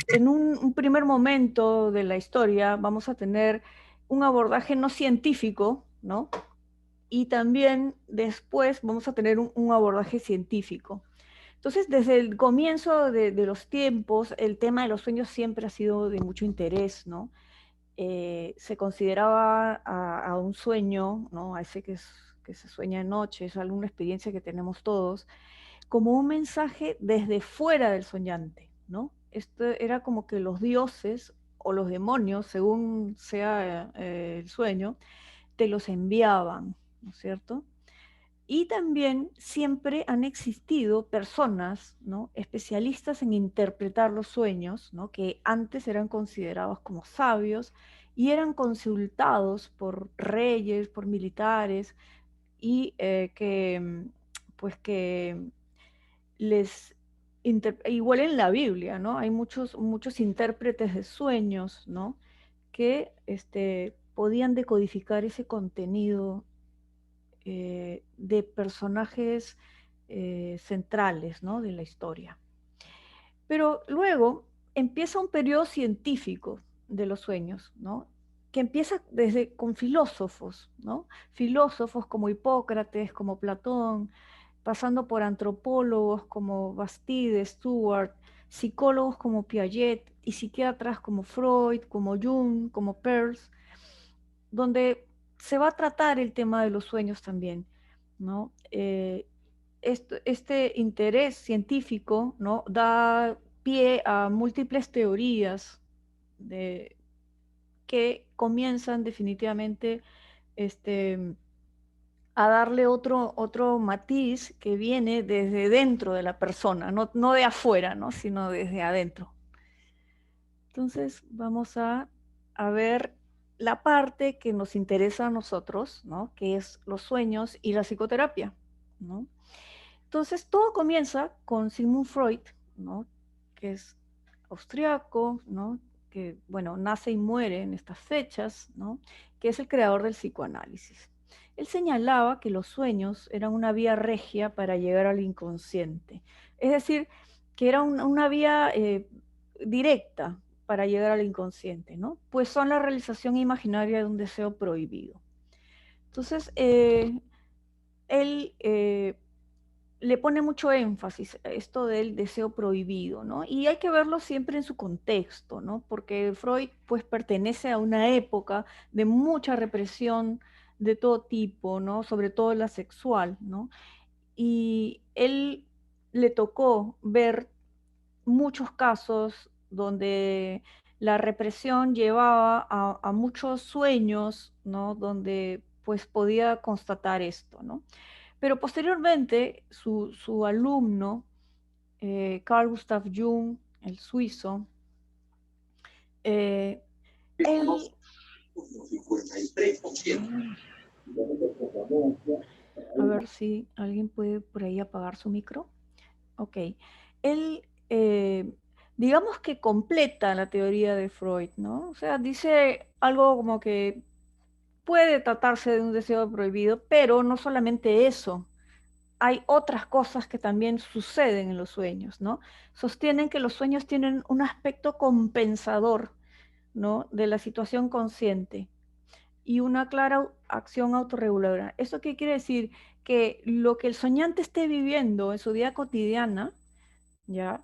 en un primer momento de la historia vamos a tener un abordaje no científico, ¿no? Y también después vamos a tener un abordaje científico. Entonces, desde el comienzo de los tiempos, el tema de los sueños siempre ha sido de mucho interés, ¿no? Se consideraba a un sueño, ¿no? A ese que se sueña de noche, es alguna experiencia que tenemos todos, como un mensaje desde fuera del soñante, ¿no? Esto era como que los dioses o los demonios, según sea el sueño, te los enviaban, ¿no es cierto? Y también siempre han existido personas, ¿no? Especialistas en interpretar los sueños, ¿no? Que antes eran considerados como sabios y eran consultados por reyes, por militares, y pues que les igual en la Biblia, ¿no? Hay muchos intérpretes de sueños, ¿no? Que podían decodificar ese contenido de personajes centrales, ¿no? De la historia. Pero luego empieza un periodo científico de los sueños, ¿no? Que empieza con filósofos, ¿no? Filósofos como Hipócrates, como Platón, pasando por antropólogos como Bastide, Stewart, psicólogos como Piaget y psiquiatras como Freud, como Jung, como Peirce, donde se va a tratar el tema de los sueños también, ¿no? Este interés científico, ¿no? Da pie a múltiples teorías que comienzan definitivamente a darle otro matiz que viene desde dentro de la persona, no de afuera, ¿no? Sino desde adentro. Entonces vamos a ver la parte que nos interesa a nosotros, ¿no? Que es los sueños y la psicoterapia, ¿no? Entonces todo comienza con Sigmund Freud, ¿no? Que es austriaco, ¿no? Que, bueno, nace y muere en estas fechas, ¿no? Que es el creador del psicoanálisis. Él señalaba que los sueños eran una vía regia para llegar al inconsciente, es decir, que era una vía directa para llegar al inconsciente, ¿no? Pues son la realización imaginaria de un deseo prohibido. Entonces, él le pone mucho énfasis a esto del deseo prohibido, ¿no? Y hay que verlo siempre en su contexto, ¿no? Porque Freud, pues, pertenece a una época de mucha represión de todo tipo, ¿no? Sobre todo la sexual, ¿no? Y él le tocó ver muchos casos donde la represión llevaba a muchos sueños, ¿no? Donde pues podía constatar esto, ¿no? Pero posteriormente su alumno, Carl Gustav Jung, el suizo, eh, él, a ver si alguien puede por ahí apagar su micro. Ok, él, digamos que completa la teoría de Freud, ¿no? O sea, dice algo como que puede tratarse de un deseo prohibido, pero no solamente eso. Hay otras cosas que también suceden en los sueños, ¿no? Sostienen que los sueños tienen un aspecto compensador, ¿no? De la situación consciente y una clara acción autorreguladora. ¿Eso qué quiere decir? Que lo que el soñante esté viviendo en su vida cotidiana, ¿ya?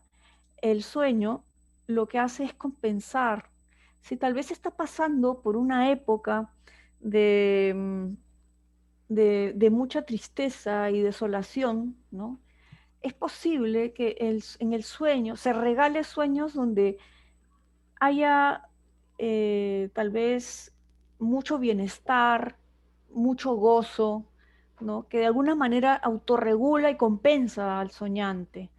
El sueño lo que hace es compensar. Si tal vez está pasando por una época de, de mucha tristeza y desolación, ¿no? Es posible que en el sueño se regale sueños donde haya tal vez mucho bienestar, mucho gozo, ¿no? Que de alguna manera autorregula y compensa al soñante.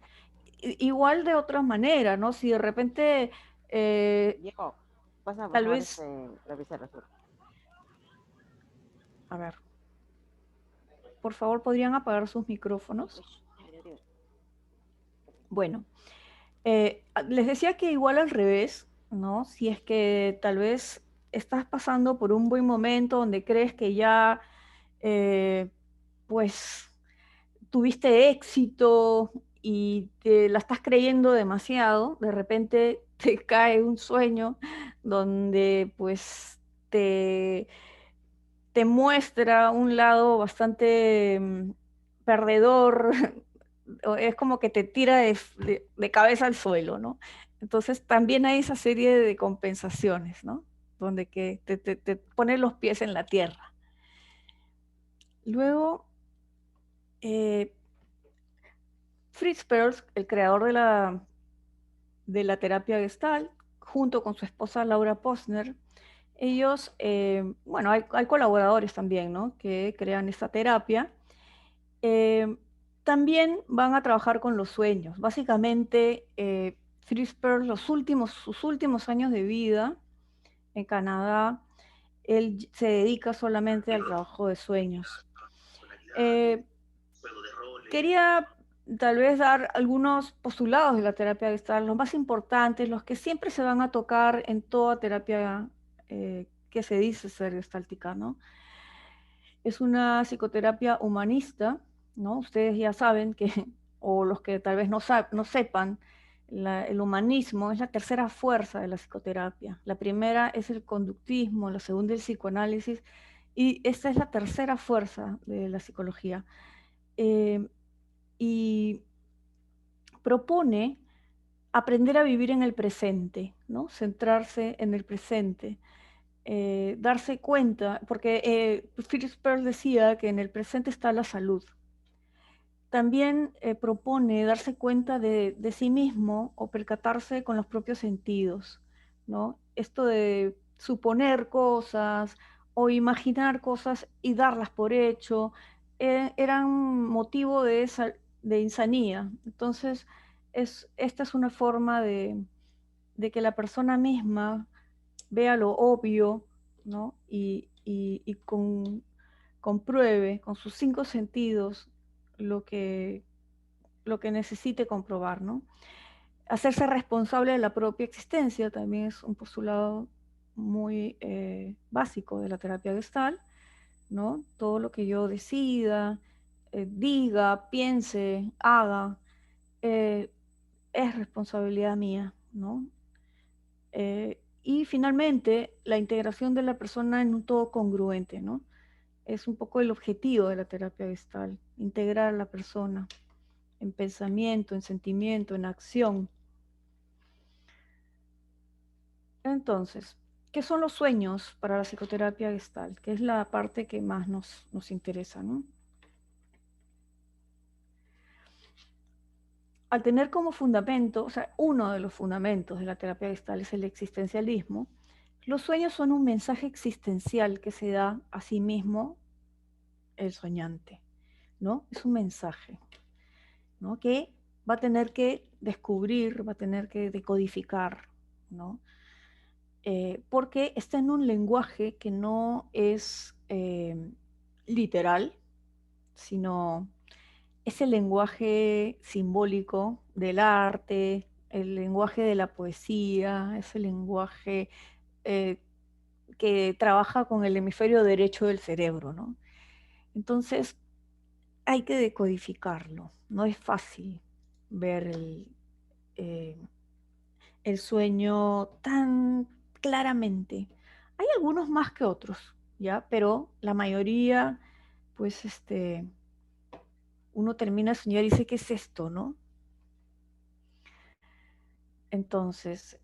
Igual de otras maneras, ¿no? Si de repente, Diego, pasa por tal favor vez, revisar la suerte. a ver, por favor, ¿podrían apagar sus micrófonos? Bueno, les decía que igual al revés, ¿no? Si es que tal vez estás pasando por un buen momento donde crees que ya, pues, tuviste éxito y te la estás creyendo demasiado, de repente te cae un sueño donde pues te, te muestra un lado bastante perdedor, es como que te tira de cabeza al suelo, ¿no? Entonces también hay esa serie de compensaciones, ¿no? Donde que te pone los pies en la tierra. Luego, Fritz Perls, el creador de la terapia Gestalt, junto con su esposa Laura Posner, ellos, bueno, hay colaboradores también, ¿no? Que crean esta terapia. También van a trabajar con los sueños. Básicamente, Fritz Perls, sus últimos años de vida en Canadá, él se dedica solamente al trabajo de sueños. Quería tal vez dar algunos postulados de la terapia Gestalt, los más importantes, los que siempre se van a tocar en toda terapia que se dice ser gestáltica, ¿no? Es una psicoterapia humanista, ¿no? Ustedes ya saben que, o los que tal vez no sepan, el humanismo es la tercera fuerza de la psicoterapia. La primera es el conductismo, la segunda el psicoanálisis, y esta es la tercera fuerza de la psicología. Y propone aprender a vivir en el presente, ¿no? Centrarse en el presente, darse cuenta, porque Philip Perls decía que en el presente está la salud. También propone darse cuenta de sí mismo o percatarse con los propios sentidos, ¿no? Esto de suponer cosas o imaginar cosas y darlas por hecho, eran motivo de insanía. Entonces, esta es una forma de que la persona misma vea lo obvio, ¿no? Y compruebe con sus 5 sentidos lo que, lo que necesite comprobar, ¿no? Hacerse responsable de la propia existencia también es un postulado muy básico de la terapia Gestalt, ¿no? Todo lo que yo decida, diga, piense, haga, es responsabilidad mía, ¿no? Y finalmente, la integración de la persona en un todo congruente, ¿no? Es un poco el objetivo de la terapia Gestalt, integrar a la persona en pensamiento, en sentimiento, en acción. Entonces, ¿qué son los sueños para la psicoterapia Gestalt? Que es la parte que más nos interesa, ¿no? Al tener como fundamento, o sea, uno de los fundamentos de la terapia Gestalt es el existencialismo, los sueños son un mensaje existencial que se da a sí mismo el soñante, ¿no? Es un mensaje, ¿no? Que va a tener que descubrir, va a tener que decodificar, ¿no? Porque está en un lenguaje que no es literal, sino es el lenguaje simbólico del arte, el lenguaje de la poesía, es el lenguaje eh, que trabaja con el hemisferio derecho del cerebro, ¿no? Entonces, hay que decodificarlo, no es fácil ver eh, el sueño tan claramente. Hay algunos más que otros, ¿ya? Pero la mayoría, pues, uno termina de soñar y dice, ¿qué es esto, no? Entonces,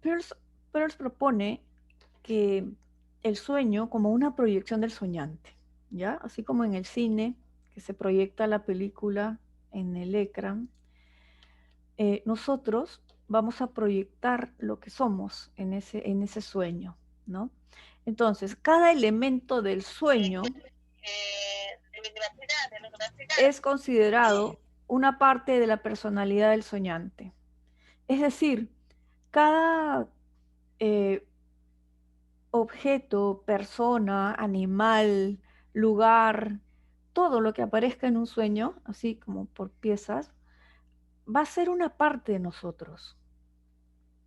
Peirce propone que el sueño como una proyección del soñante, ¿ya? Así como en el cine, que se proyecta la película en el ecran, nosotros vamos a proyectar lo que somos en ese sueño, ¿no? Entonces, cada elemento del sueño es considerado una parte de la personalidad del soñante. Es decir, cada objeto, persona, animal, lugar, todo lo que aparezca en un sueño, así como por piezas, va a ser una parte de nosotros,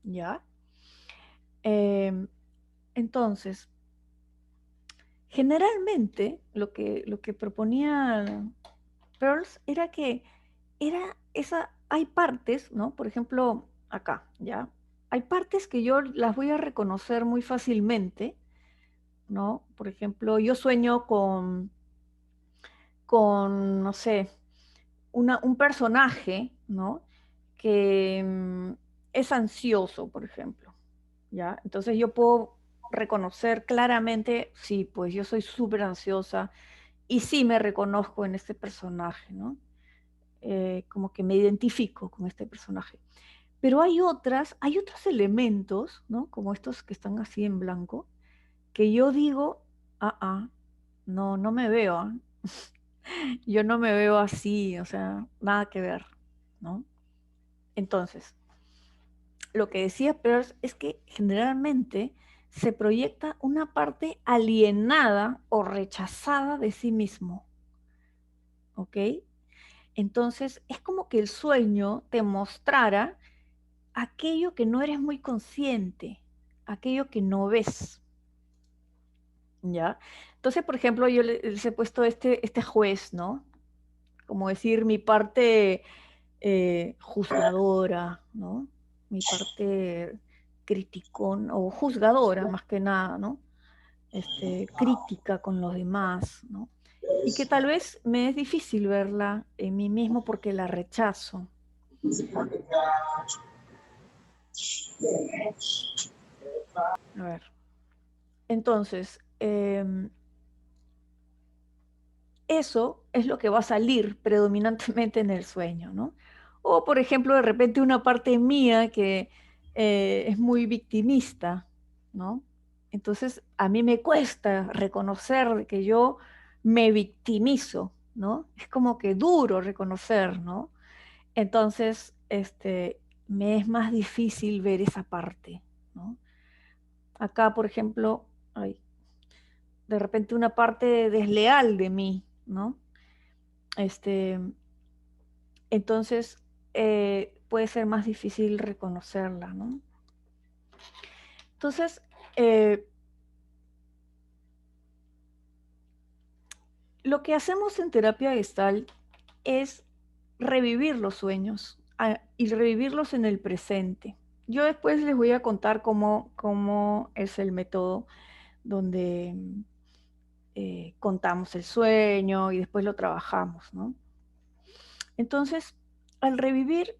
¿ya? Entonces, generalmente lo que proponía Peirce era que era hay partes, ¿no? Por ejemplo, acá, ¿ya? Hay partes que yo las voy a reconocer muy fácilmente, ¿no? Por ejemplo, yo sueño no sé, un personaje, ¿no? Que es ansioso, por ejemplo, ¿ya? Entonces yo puedo reconocer claramente, sí, pues yo soy súper ansiosa y sí me reconozco en este personaje, ¿no? Como que me identifico con este personaje. Pero hay otros elementos, ¿no? Como estos que están así en blanco, que yo digo, no, no me veo, ¿ah? Yo no me veo así, o sea, nada que ver, ¿no? Entonces, lo que decía Peirce es que generalmente se proyecta una parte alienada o rechazada de sí mismo, ¿ok? Entonces, es como que el sueño te mostrara aquello que no eres muy consciente, aquello que no ves, ¿ya? Entonces, por ejemplo, yo les he puesto este juez, ¿no? Como decir mi parte juzgadora, ¿no? Mi parte criticón o juzgadora más que nada, ¿no? Crítica con los demás, ¿no? Y que tal vez me es difícil verla en mí mismo porque la rechazo. A ver. Entonces, eso es lo que va a salir predominantemente en el sueño, ¿no? O, por ejemplo, de repente una parte mía que es muy victimista, ¿no? Entonces, a mí me cuesta reconocer que yo me victimizo, ¿no? Es como que duro reconocer, ¿no? Entonces, me es más difícil ver esa parte, ¿no? Acá, por ejemplo, hay de repente una parte desleal de mí, ¿no? Entonces puede ser más difícil reconocerla, ¿no? Entonces, lo que hacemos en terapia Gestalt es revivir los sueños y revivirlos en el presente. Yo después les voy a contar cómo es el método donde contamos el sueño y después lo trabajamos, ¿no? Entonces, al revivir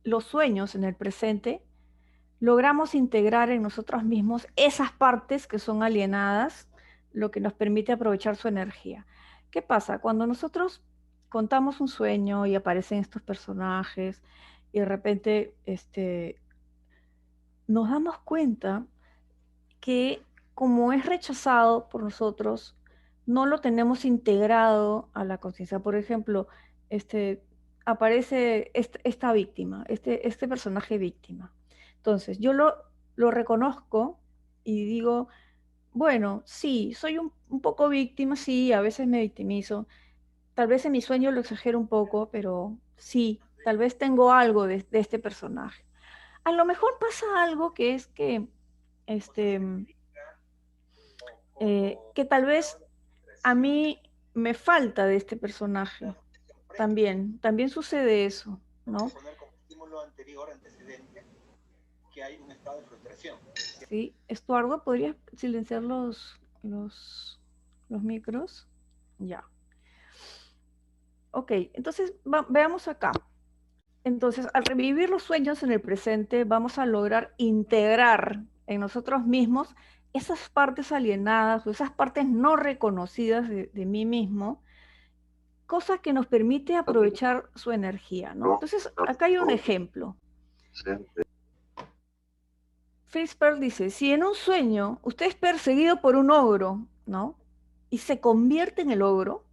los sueños en el presente, logramos integrar en nosotros mismos esas partes que son alienadas, lo que nos permite aprovechar su energía. ¿Qué pasa? Cuando nosotros contamos un sueño y aparecen estos personajes y de repente nos damos cuenta que como es rechazado por nosotros, no lo tenemos integrado a la conciencia. Por ejemplo, aparece esta víctima, este personaje víctima. Entonces, yo lo reconozco y digo, bueno, sí, soy un poco víctima, sí, a veces me victimizo. Tal vez en mi sueño lo exagero un poco, pero sí, tal vez tengo algo de este personaje. A lo mejor pasa algo que es este, que tal vez a mí me falta de este personaje. También sucede eso, ¿no? Sí, Estuardo, ¿podrías silenciar los micros? Ya. Ok, entonces veamos acá. Entonces, al revivir los sueños en el presente, vamos a lograr integrar en nosotros mismos esas partes alienadas o esas partes no reconocidas de mí mismo, cosa que nos permite aprovechar su energía, ¿no? Entonces, acá hay un ejemplo. Fritz Perls dice, si en un sueño usted es perseguido por un ogro, ¿no? Y se convierte en el ogro,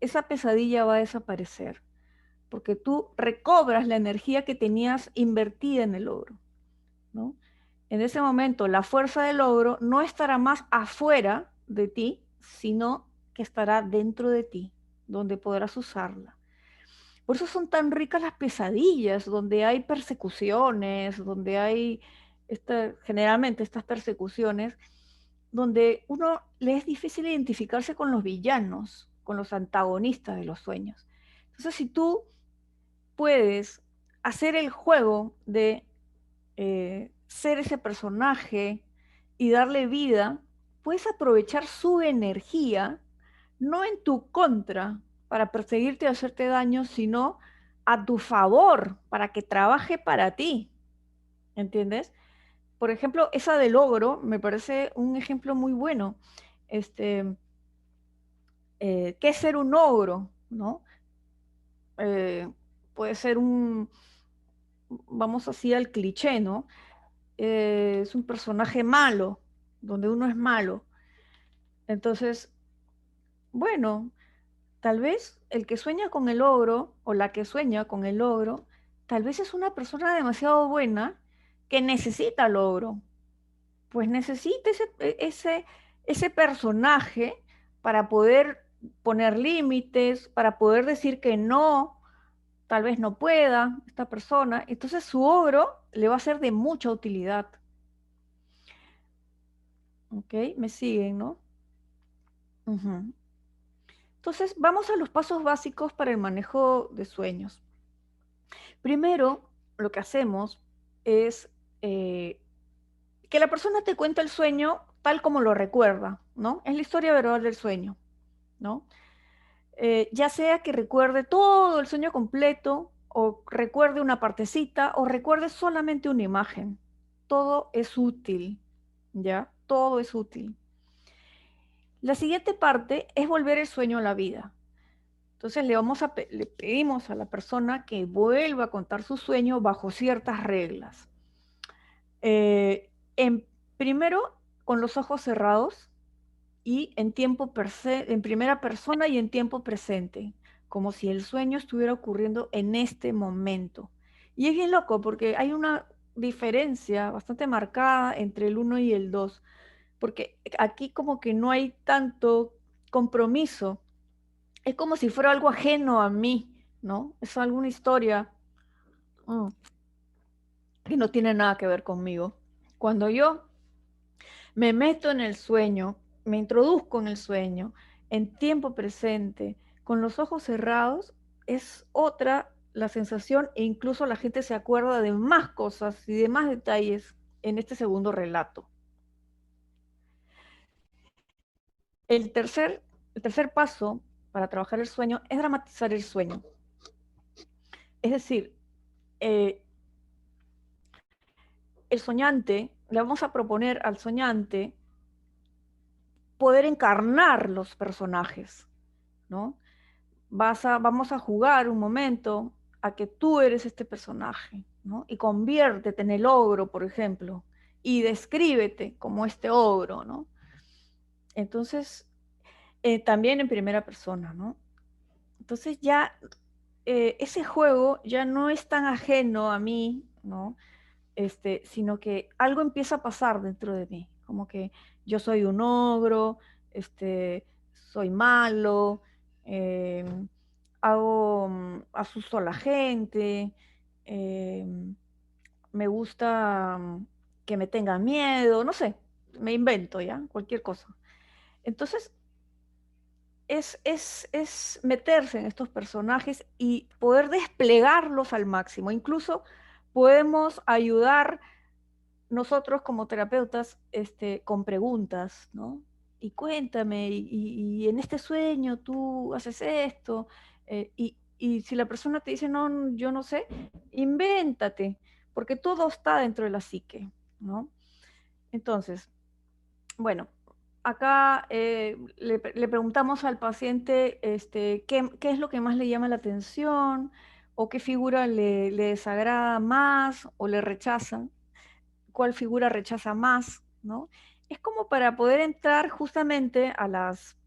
esa pesadilla va a desaparecer, porque tú recobras la energía que tenías invertida en el ogro, ¿no? En ese momento, la fuerza del ogro no estará más afuera de ti, sino que estará dentro de ti, donde podrás usarla. Por eso son tan ricas las pesadillas, donde hay persecuciones, donde hay generalmente estas persecuciones, donde uno le es difícil identificarse con los villanos, con los antagonistas de los sueños. Entonces, si tú puedes hacer el juego de ser ese personaje y darle vida, puedes aprovechar su energía, no en tu contra, para perseguirte y hacerte daño, sino a tu favor, para que trabaje para ti. ¿Entiendes? Por ejemplo, esa del ogro me parece un ejemplo muy bueno. Este, ¿Qué es ser un ogro? ¿No? Eh, Puede ser vamos así al cliché, ¿no? Es un personaje malo, donde uno es malo. Entonces, bueno, tal vez el que sueña con el ogro o la que sueña con el ogro, tal vez es una persona demasiado buena que necesita el ogro. Pues necesita ese personaje para poder poner límites, para poder decir que no, tal vez no pueda esta persona. Entonces su ogro le va a ser de mucha utilidad. ¿Ok? Me siguen, ¿no? Ujú. Entonces, vamos a los pasos básicos para el manejo de sueños. Primero, lo que hacemos es que la persona te cuente el sueño tal como lo recuerda, ¿no? Es la historia verbal del sueño, ¿no? Ya sea que recuerde todo el sueño completo, o recuerde una partecita, o recuerde solamente una imagen. Todo es útil, ¿ya? Todo es útil. La siguiente parte es volver el sueño a la vida. Entonces le pedimos a la persona que vuelva a contar su sueño bajo ciertas reglas. Primero, con los ojos cerrados y en primera persona y en tiempo presente, como si el sueño estuviera ocurriendo en este momento. Y es bien loco porque hay una diferencia bastante marcada entre el uno y el 2, porque aquí como que no hay tanto compromiso. Es como si fuera algo ajeno a mí, ¿no? Es alguna historia mm, que no tiene nada que ver conmigo. Cuando yo me meto en el sueño, me introduzco en el sueño, en tiempo presente, con los ojos cerrados, es otra la sensación, e incluso la gente se acuerda de más cosas y de más detalles en este segundo relato. El tercer paso para trabajar el sueño es dramatizar el sueño. Es decir, eh, el soñante, le vamos a proponer al soñante poder encarnar los personajes, ¿no? Vamos a jugar un momento a que tú eres este personaje, ¿no? Y conviértete en el ogro, por ejemplo, y descríbete como este ogro, ¿no? Entonces, también en primera persona, ¿no? Entonces ya ese juego ya no es tan ajeno a mí, ¿no? Sino que algo empieza a pasar dentro de mí, como que yo soy un ogro, soy malo, eh, asusto a la gente, eh, me gusta que me tengan miedo, no sé, me invento ya, cualquier cosa. Entonces, es meterse en estos personajes y poder desplegarlos al máximo. Incluso podemos ayudar nosotros como terapeutas con preguntas, ¿no? Y cuéntame, y en este sueño tú haces esto, y si la persona te dice, no, yo no sé, invéntate, porque todo está dentro de la psique, ¿no? Entonces, bueno, acá le preguntamos al paciente qué es lo que más le llama la atención, o qué figura le desagrada más o le rechaza, cuál figura rechaza más, ¿no? Es como para poder entrar justamente a las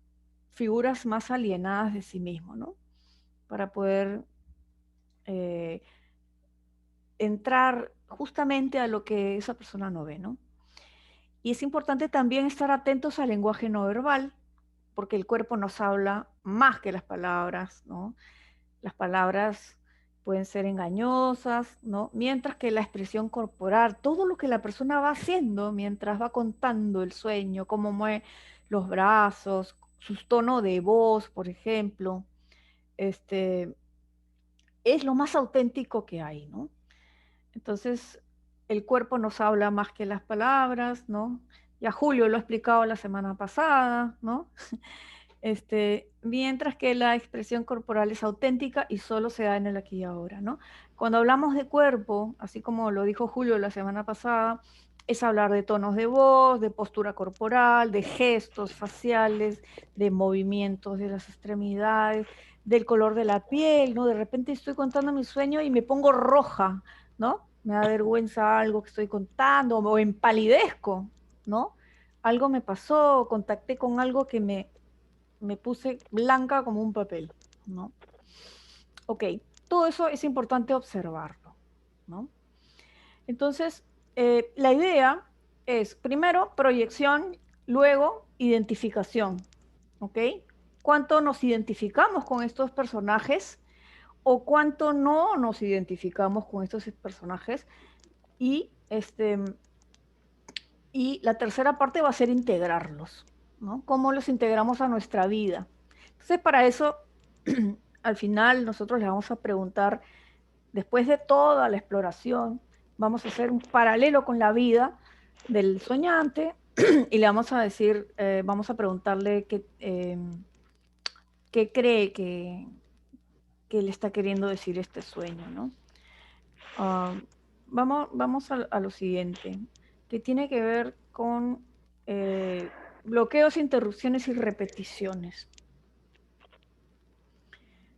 figuras más alienadas de sí mismo, ¿no? Para poder eh, entrar justamente a lo que esa persona no ve, ¿no? Y es importante también estar atentos al lenguaje no verbal, porque el cuerpo nos habla más que las palabras, ¿no? Las palabras pueden ser engañosas, ¿no? Mientras que la expresión corporal, todo lo que la persona va haciendo mientras va contando el sueño, cómo mueve los brazos, su tono de voz, por ejemplo, este, es lo más auténtico que hay, ¿no? Entonces, el cuerpo nos habla más que las palabras, ¿no? Ya Julio lo ha explicado la semana pasada, ¿no? Mientras que la expresión corporal es auténtica y solo se da en el aquí y ahora, ¿no? Cuando hablamos de cuerpo, así como lo dijo Julio la semana pasada, es hablar de tonos de voz, de postura corporal, de gestos faciales, de movimientos de las extremidades, del color de la piel, ¿no? De repente estoy contando mi sueño y me pongo roja, ¿no? Me da vergüenza algo que estoy contando o empalidezco, ¿no? Algo me pasó, contacté con algo que me puse blanca como un papel, ¿no? Ok, todo eso es importante observarlo, ¿no? Entonces, la idea es, primero, proyección, luego, identificación, ¿ok? ¿Cuánto nos identificamos con estos personajes o cuánto no nos identificamos con estos personajes? Y, y la tercera parte va a ser integrarlos, ¿no? ¿Cómo los integramos a nuestra vida? Entonces, para eso, al final nosotros les vamos a preguntar, después de toda la exploración, vamos a hacer un paralelo con la vida del soñante y le vamos a decir, vamos a preguntarle qué cree que le está queriendo decir este sueño, ¿no? Vamos a lo siguiente, que tiene que ver con bloqueos, interrupciones y repeticiones.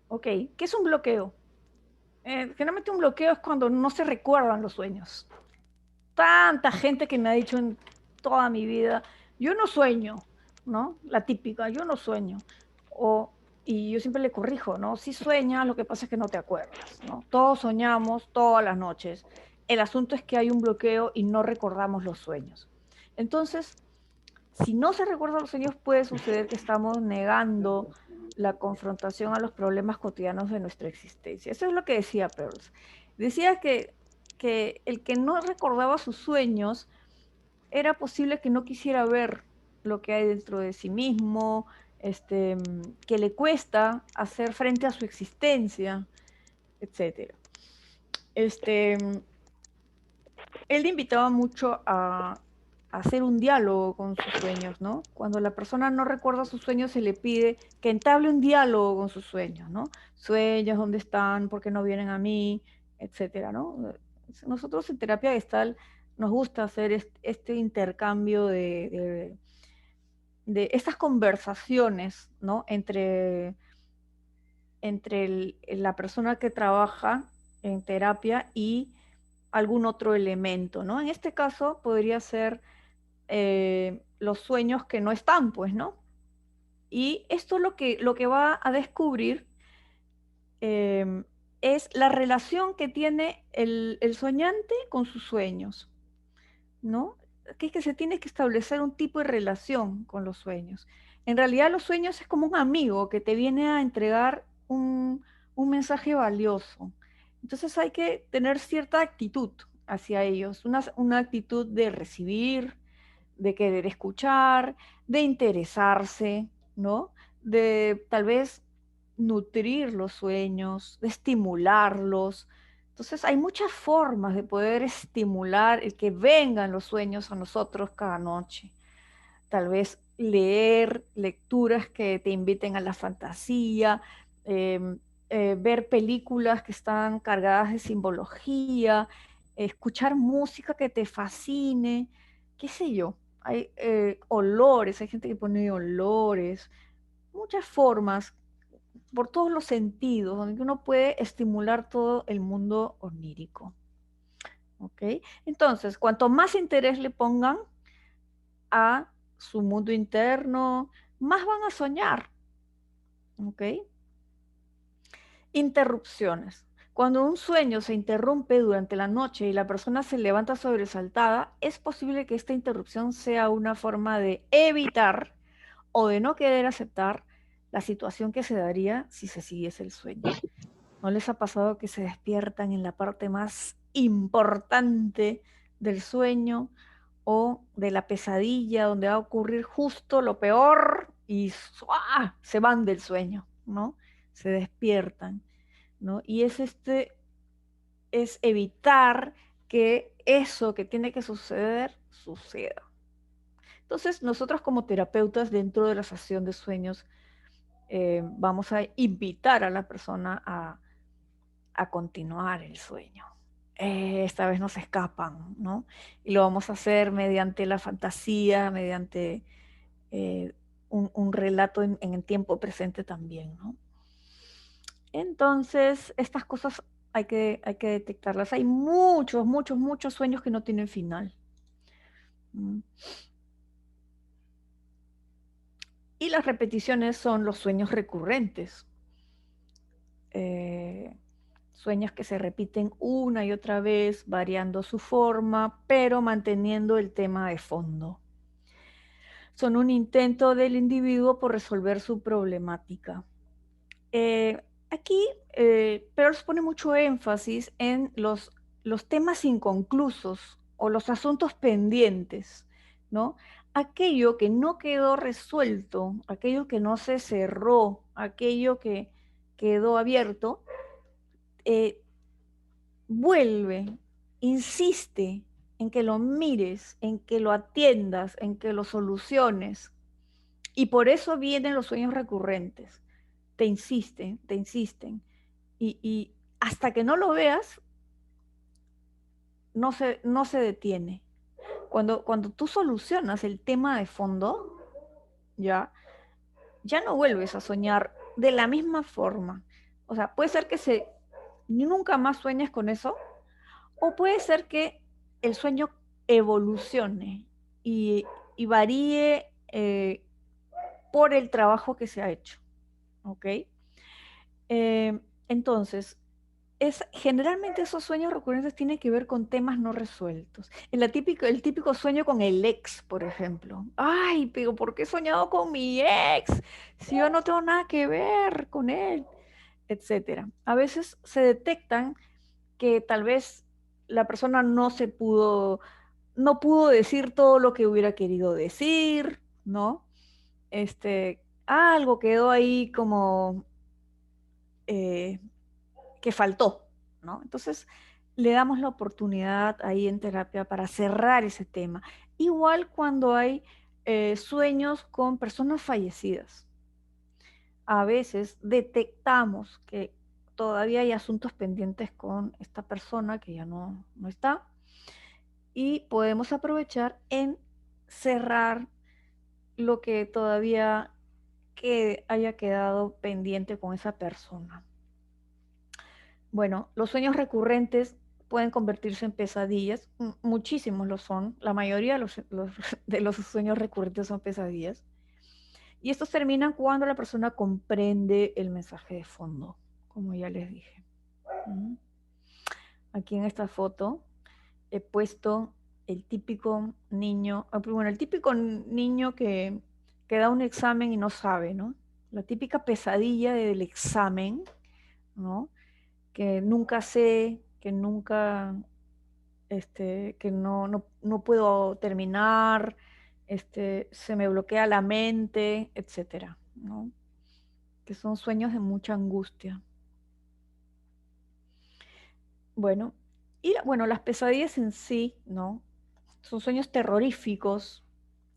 Ok, ¿qué es un bloqueo? Generalmente un bloqueo es cuando no se recuerdan los sueños. Tanta gente que me ha dicho en toda mi vida, yo no sueño, ¿no? La típica, yo no sueño. Y yo siempre le corrijo, ¿no? Si sueñas, lo que pasa es que no te acuerdas, ¿no? Todos soñamos todas las noches. El asunto es que hay un bloqueo y no recordamos los sueños. Entonces, si no se recuerdan los sueños, puede suceder que estamos negando la confrontación a los problemas cotidianos de nuestra existencia. Eso es lo que decía Peirce. Decía que el que no recordaba sus sueños era posible que no quisiera ver lo que hay dentro de sí mismo, que le cuesta hacer frente a su existencia, etc. Él invitaba mucho a hacer un diálogo con sus sueños, ¿no? Cuando la persona no recuerda sus sueños, se le pide que entable un diálogo con sus sueños, ¿no? Sueños, ¿dónde están? ¿Por qué no vienen a mí? Etcétera, ¿no? Nosotros en terapia gestal nos gusta hacer este intercambio de estas conversaciones, ¿no? Entre la persona que trabaja en terapia y algún otro elemento, ¿no? En este caso podría ser los sueños que no están, pues, ¿no? Y esto lo que va a descubrir es la relación que tiene el soñante con sus sueños, ¿no? Que es que se tiene que establecer un tipo de relación con los sueños. En realidad los sueños es como un amigo que te viene a entregar un mensaje valioso. Entonces hay que tener cierta actitud hacia ellos, una actitud de recibir, de querer escuchar, de interesarse, ¿no? De tal vez nutrir los sueños, de estimularlos. Entonces hay muchas formas de poder estimular el que vengan los sueños a nosotros cada noche. Tal vez leer lecturas que te inviten a la fantasía, ver películas que están cargadas de simbología, escuchar música que te fascine, qué sé yo. Hay olores, hay gente que pone olores, muchas formas, por todos los sentidos, donde uno puede estimular todo el mundo onírico. ¿Ok? Entonces, cuanto más interés le pongan a su mundo interno, más van a soñar. ¿Ok? Interrupciones. Cuando un sueño se interrumpe durante la noche y la persona se levanta sobresaltada, es posible que esta interrupción sea una forma de evitar o de no querer aceptar la situación que se daría si se siguiese el sueño. ¿No les ha pasado que se despiertan en la parte más importante del sueño o de la pesadilla donde va a ocurrir justo lo peor y ¡suah! Se van del sueño, ¿no? Se despiertan. ¿no? Y es evitar que eso que tiene que suceder, suceda. Entonces, nosotros como terapeutas dentro de la sesión de sueños, vamos a invitar a la persona a continuar el sueño. Esta vez no se escapan, ¿no? Y lo vamos a hacer mediante la fantasía, mediante un relato en el tiempo presente también, ¿no? Entonces, estas cosas hay que detectarlas. Hay muchos, muchos, muchos sueños que no tienen final. Y las repeticiones son los sueños recurrentes. Sueños que se repiten una y otra vez, variando su forma, pero manteniendo el tema de fondo. Son un intento del individuo por resolver su problemática. Aquí Peirce pone mucho énfasis en los temas inconclusos o los asuntos pendientes, ¿no? Aquello que no quedó resuelto, aquello que no se cerró, aquello que quedó abierto, vuelve, insiste en que lo mires, en que lo atiendas, en que lo soluciones. Y por eso vienen los sueños recurrentes. Te insisten, te insisten. Y hasta que no lo veas, no se detiene. Cuando tú solucionas el tema de fondo, ya no vuelves a soñar de la misma forma. O sea, puede ser que nunca más sueñes con eso, o puede ser que el sueño evolucione y varíe por el trabajo que se ha hecho. ¿Ok? Entonces, generalmente esos sueños recurrentes tienen que ver con temas no resueltos. El típico sueño con el ex, por ejemplo. Ay, pero ¿por qué he soñado con mi ex? Si yo no tengo nada que ver con él, etcétera. A veces se detectan que tal vez la persona no pudo decir todo lo que hubiera querido decir, ¿no? Algo quedó ahí como que faltó, ¿no? Entonces, le damos la oportunidad ahí en terapia para cerrar ese tema. Igual cuando hay sueños con personas fallecidas. A veces detectamos que todavía hay asuntos pendientes con esta persona que ya no está y podemos aprovechar en cerrar lo que todavía haya quedado pendiente con esa persona. Bueno, los sueños recurrentes pueden convertirse en pesadillas, muchísimos lo son, la mayoría de los sueños recurrentes son pesadillas, y estos terminan cuando la persona comprende el mensaje de fondo, como ya les dije. Aquí en esta foto he puesto el típico niño, el típico niño que da un examen y no sabe, ¿no? La típica pesadilla del examen, ¿no? Que nunca sé, que nunca, que no puedo terminar, se me bloquea la mente, etcétera, ¿no? Que son sueños de mucha angustia. Bueno, las pesadillas en sí, ¿no? Son sueños terroríficos,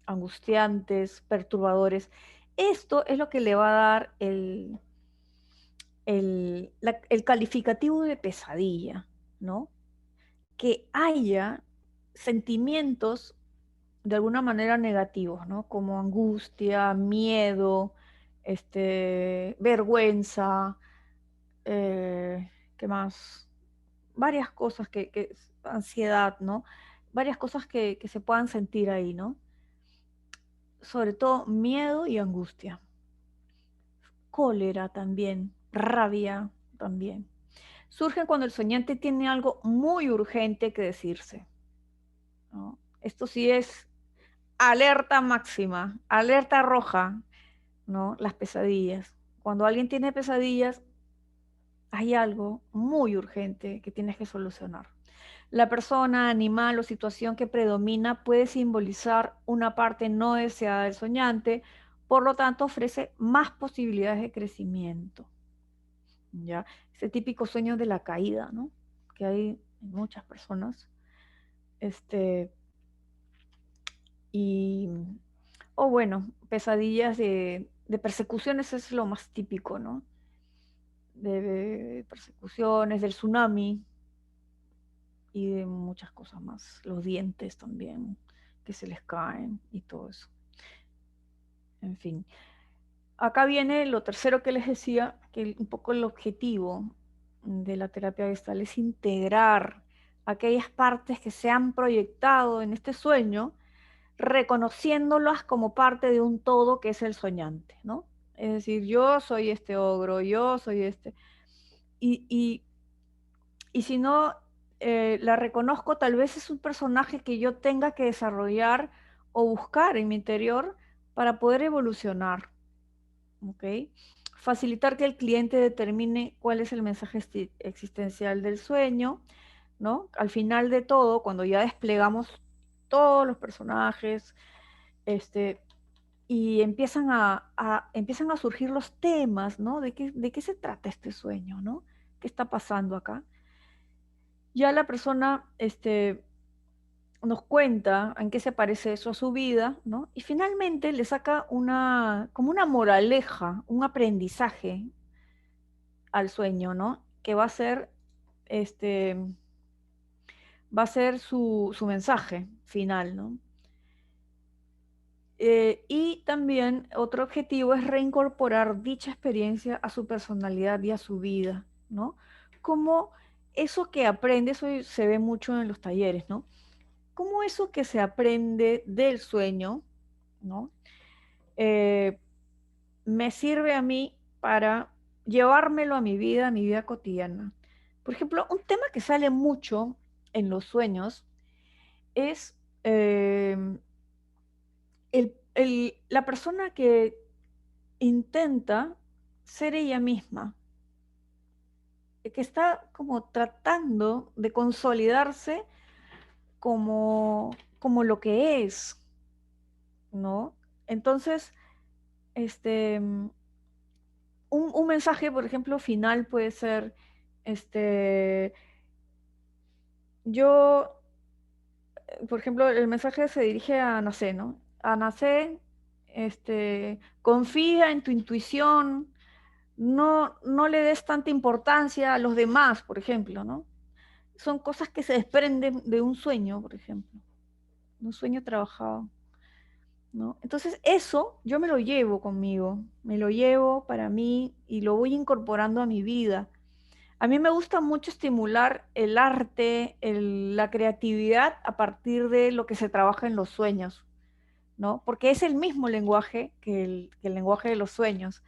angustiantes, perturbadores. Esto es lo que le va a dar el calificativo de pesadilla, ¿no? Que haya sentimientos de alguna manera negativos, ¿no? Como angustia, miedo, vergüenza, ¿qué más? Varias cosas ansiedad, ¿no? Varias cosas que se puedan sentir ahí, ¿no? Sobre todo miedo y angustia. Cólera también, rabia también. Surgen cuando el soñante tiene algo muy urgente que decirse, ¿no? Esto sí es alerta máxima, alerta roja, ¿no? Las pesadillas. Cuando alguien tiene pesadillas, hay algo muy urgente que tienes que solucionar. La persona, animal o situación que predomina puede simbolizar una parte no deseada del soñante, por lo tanto ofrece más posibilidades de crecimiento. ¿ya? Ese típico sueño de la caída, ¿no? Que hay en muchas personas. Y, o bueno, pesadillas de persecuciones es lo más típico, ¿no? De persecuciones, del tsunami y de muchas cosas más. Los dientes también, que se les caen y todo eso. En fin. Acá viene lo tercero que les decía, que un poco el objetivo de la terapia gestal es integrar aquellas partes que se han proyectado en este sueño, reconociéndolas como parte de un todo que es el soñante, ¿no? Es decir, yo soy este ogro, yo soy este. Y si no la reconozco, tal vez es un personaje que yo tenga que desarrollar o buscar en mi interior para poder evolucionar. ¿Ok? Facilitar que el cliente determine cuál es el mensaje existencial del sueño, ¿no? Al final de todo, cuando ya desplegamos todos los personajes, y empiezan a surgir los temas, ¿no? De qué se trata este sueño, ¿no? ¿Qué está pasando acá? Ya la persona, nos cuenta en qué se parece eso a su vida, ¿no? Y finalmente le saca como una moraleja, un aprendizaje al sueño, ¿no? Que este, va a ser su mensaje final, ¿no? Y también otro objetivo es reincorporar dicha experiencia a su personalidad y a su vida, ¿no? Como eso que aprende, eso se ve mucho en los talleres, ¿no? Como eso que se aprende del sueño, ¿no? Me sirve a mí para llevármelo a mi vida cotidiana. Por ejemplo, un tema que sale mucho en los sueños es la persona que intenta ser ella misma, que está como tratando de consolidarse como lo que es, ¿no? Entonces, este, un mensaje, por ejemplo, final puede ser, yo, por ejemplo, el mensaje se dirige a Nacé, ¿no? A Nacé, confía en tu intuición, no le des tanta importancia a los demás, por ejemplo, ¿no? Son cosas que se desprenden de un sueño, por ejemplo, un sueño trabajado, ¿no? Entonces eso yo me lo llevo conmigo, me lo llevo para mí y lo voy incorporando a mi vida. A mí me gusta mucho estimular el arte, la creatividad a partir de lo que se trabaja en los sueños, ¿no? Porque es el mismo lenguaje que el lenguaje de los sueños.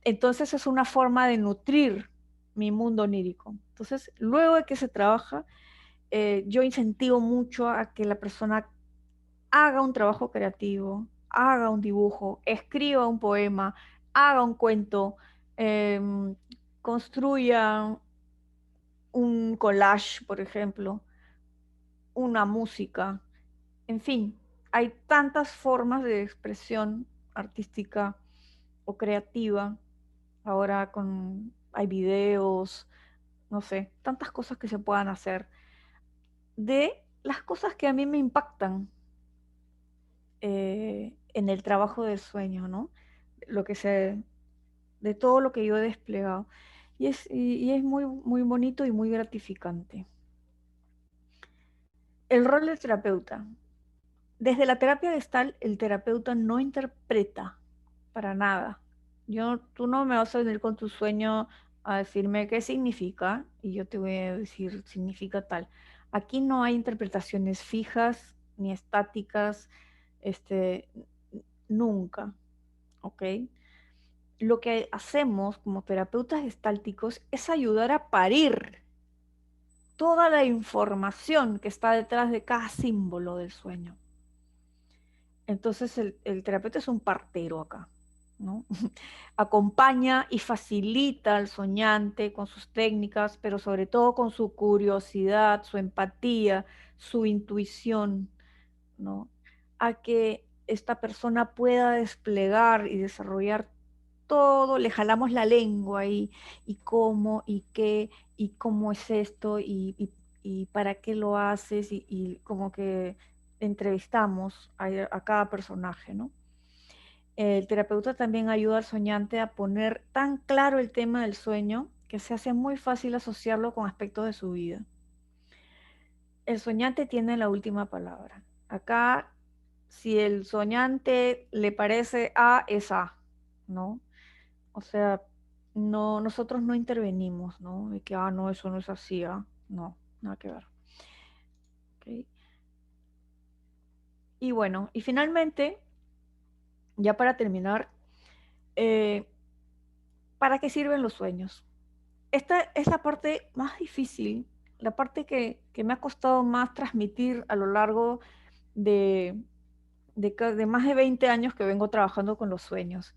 Entonces es una forma de nutrir mi mundo onírico. Entonces, luego de que se trabaja, yo incentivo mucho a que la persona haga un trabajo creativo, haga un dibujo, escriba un poema, haga un cuento, construya un collage, por ejemplo, una música, en fin, hay tantas formas de expresión artística o creativa. Ahora hay videos, no sé, tantas cosas que se puedan hacer de las cosas que a mí me impactan en el trabajo del sueño, ¿no? Lo que se, de todo lo que yo he desplegado. Y es muy, muy bonito y muy gratificante. El rol del terapeuta. Desde la terapia gestal, el terapeuta no interpreta para nada. Tú no me vas a venir con tu sueño a decirme qué significa y yo te voy a decir significa tal. Aquí no hay interpretaciones fijas ni estáticas, este, nunca, ¿ok? Lo que hacemos como terapeutas gestálticos es ayudar a parir toda la información que está detrás de cada símbolo del sueño. Entonces el terapeuta es un partero acá, ¿no? Acompaña y facilita al soñante con sus técnicas, pero sobre todo con su curiosidad, su empatía, su intuición, ¿no? A que esta persona pueda desplegar y desarrollar todo, le jalamos la lengua y cómo, y qué, y cómo es esto, y para qué lo haces, y como que entrevistamos a cada personaje, ¿no? El terapeuta también ayuda al soñante a poner tan claro el tema del sueño que se hace muy fácil asociarlo con aspectos de su vida. El soñante tiene la última palabra. Acá, si el soñante le parece A, es A, ¿no? O sea, no, nosotros no intervenimos, ¿no? De que, no, eso no es así, no, nada que ver. ¿Okay? Y bueno, y finalmente, ya para terminar, ¿para qué sirven los sueños? Esta es la parte más difícil, la parte que me ha costado más transmitir a lo largo de, de más de 20 años que vengo trabajando con los sueños.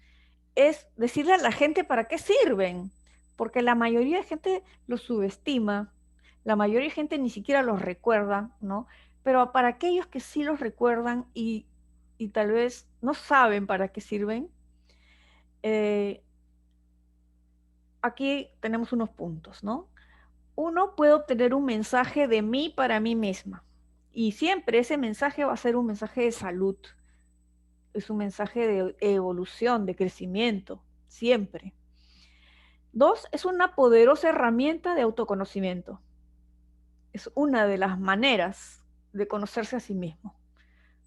Es decirle a la gente para qué sirven, porque la mayoría de gente los subestima, la mayoría de gente ni siquiera los recuerda, ¿no? Pero para aquellos que sí los recuerdan y tal vez no saben para qué sirven, eh, aquí tenemos unos puntos, ¿no? Uno puede obtener un mensaje de mí para mí misma. Y siempre ese mensaje va a ser un mensaje de salud. Es un mensaje de evolución, de crecimiento, siempre. Dos, es una poderosa herramienta de autoconocimiento. Es una de las maneras de conocerse a sí mismo.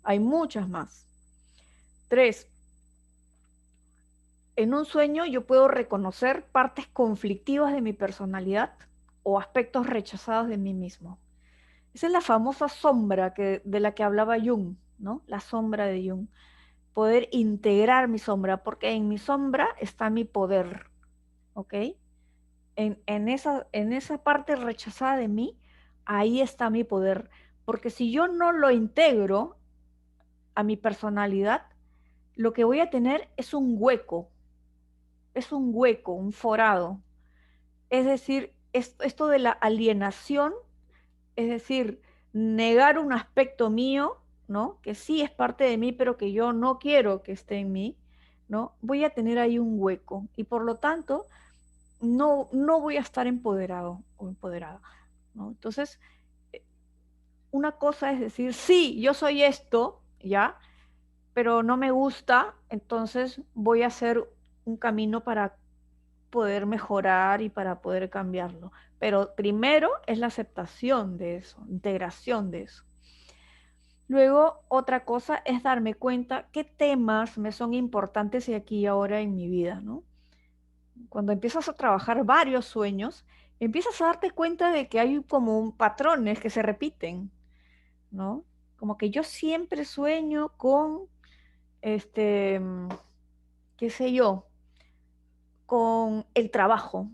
Hay muchas más. Tres, en un sueño yo puedo reconocer partes conflictivas de mi personalidad o aspectos rechazados de mí mismo. Esa es la famosa sombra de la que hablaba Jung, ¿no? La sombra de Jung. Poder integrar mi sombra, porque en mi sombra está mi poder, ¿ok? En esa parte rechazada de mí, ahí está mi poder. Porque si yo no lo integro a mi personalidad, lo que voy a tener es un hueco, un forado. Es decir, esto de la alienación, es decir, negar un aspecto mío, ¿no? Que sí es parte de mí, pero que yo no quiero que esté en mí, ¿no? Voy a tener ahí un hueco y por lo tanto no voy a estar empoderado o empoderada, ¿no? Entonces, una cosa es decir, sí, yo soy esto, ¿ya? Pero no me gusta, entonces voy a hacer un camino para poder mejorar y para poder cambiarlo. Pero primero es la aceptación de eso, integración de eso. Luego, otra cosa es darme cuenta qué temas me son importantes y aquí y ahora en mi vida, ¿no? Cuando empiezas a trabajar varios sueños, empiezas a darte cuenta de que hay como patrones que se repiten, ¿no? Como que yo siempre sueño con, qué sé yo, con el trabajo,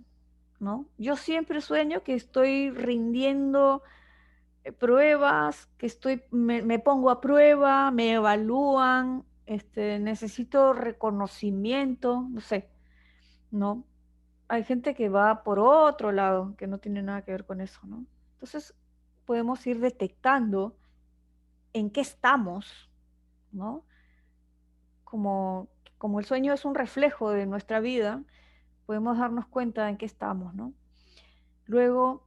¿no? Yo siempre sueño que estoy rindiendo pruebas, que me pongo a prueba, me evalúan, necesito reconocimiento, no sé, ¿no? Hay gente que va por otro lado, que no tiene nada que ver con eso, ¿no? Entonces, podemos ir detectando en qué estamos, ¿no? Como el sueño es un reflejo de nuestra vida, podemos darnos cuenta en qué estamos, ¿no? Luego,